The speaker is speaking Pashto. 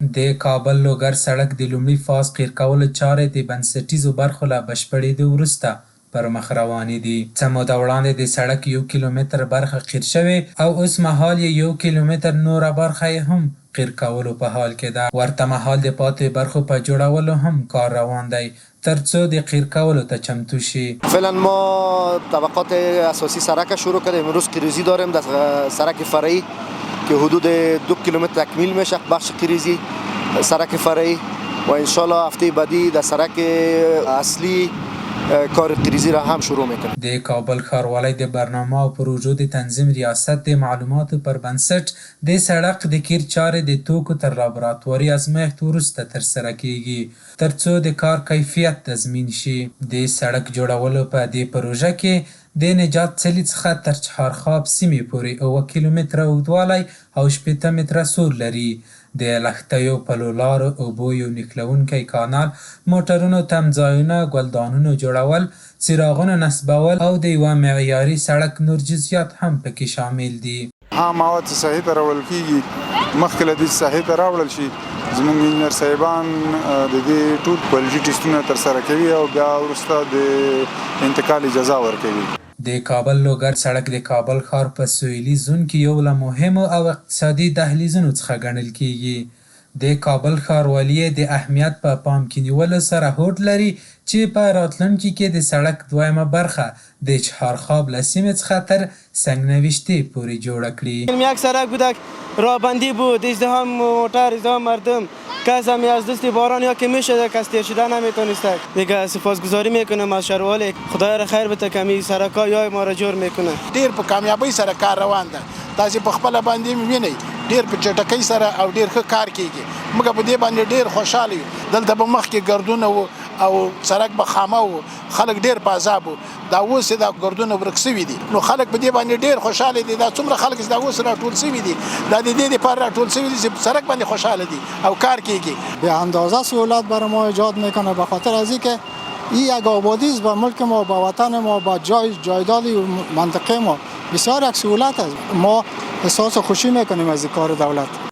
د کابل لوګر سړک د لومړي فاز قیر کولو چارې د بنسټیزو برخو له بشپړېدو وروسته پر مخ روانې دي. څه موده وړاندې د سړک 1 کیلومتر برخه قیر شوې او اوس مهال یې 1 کیلومتر نوره برخه یې هم قیر کولو په حال کې ده. ورته مهال د پاتې برخو په جوړولو هم کار روان دی ترڅو د قیر کولو ته چمتو شي. فعلا ما طبقات اساسی سرک شروع کردیم. امروز قیریزی داریم در سرک فرعی که حدود 2 کیلومتر تکمیل میشه بخش قیریزی سرک فرعی و انشالله هفته بعدی در سرک اصلی کار قیریزی را هم شروع میکنیم. د کابل ښاروالۍ د برنامه او پروژو د تنظیم ریاست د معلوماتو پر بنسټ د سړک د قیر چارې د توکو تر لابراتواري ازمایښت وروسته ترسره کیږي ترڅو د کار کیفیت تضمین شي. د سړک جوړولو په دې پروژه کې د نجات څلي څخه تر چهارخاب سیمې پورې 7 کیلومتره اوږدوالی او 18 متره سور لري. د لښتیو پلو لارو، اوبو یو نښلونکی کانال، موټرونو تمځایونه، ګلدانونو جوړول، څراغونو نصبول او د یوه معیاري سړک نور جزئیات هم پکې شامل دي. مواد ساحې ته راوړل کیږي، مخکې له دې ساحې ته راوړل شي. زموږ انجینر صاحبان د دې ټول کوالټي ټسټونه ترسره کوي او بیا وروسته د انتقال اجازه ورکوي. د کابل لوګر سړک د کابل ښار په سویلي زون کې یو له مهمو او اقتصادي دهلیزونو څخه ګڼل کیږي. د کابل ښاروالي د اهمیت په پام کې نیولو سره هوډ لري چې په راتلونکي کې د سړک دویمه برخه د چهارخاب له سیمې څخه تر سنگنوشته پورې جوړه کړي. یک سرک بود رابندی بود، ازدحام موتر، ازدحام مردم، کس هم از دست باران یا که میشه کس تیر شده نمیتونسته. دیگه سپاسگزاری میکنم از شهروال، خدای را خیر بده کمی سرکا یا ما را جور میکنه. ډیر په کامیابی سره کار روان ده. تاسو په خپل باندې وینئ ډیر په چټکۍ سره او ډیر ښه کار کیږي. موږ په دې باندې ډیر خوشاله یو. دلته به مخکې ګردونه او سرک به خامه و، خلک ډیر په عذاب و. دا اوس دا ګردونه ورک سوي دي، نو خلک په دې باندې ډیر خوشاله دي. دا څومره خلک چې دا اوس راټول سوي دي دا د دې لپاره راټول سوي دي چې سرک باندې خوشاله دي او کار کیږي. به اندازه سهولت برای ما ایجاد میکنه به خاطر از اینکه این یک آبادی است به ملک ما، به وطن ما، به جایداد منطقه ما. بسیار یک سهولت است. ما احساس خوشی میکنیم از این کار دولت.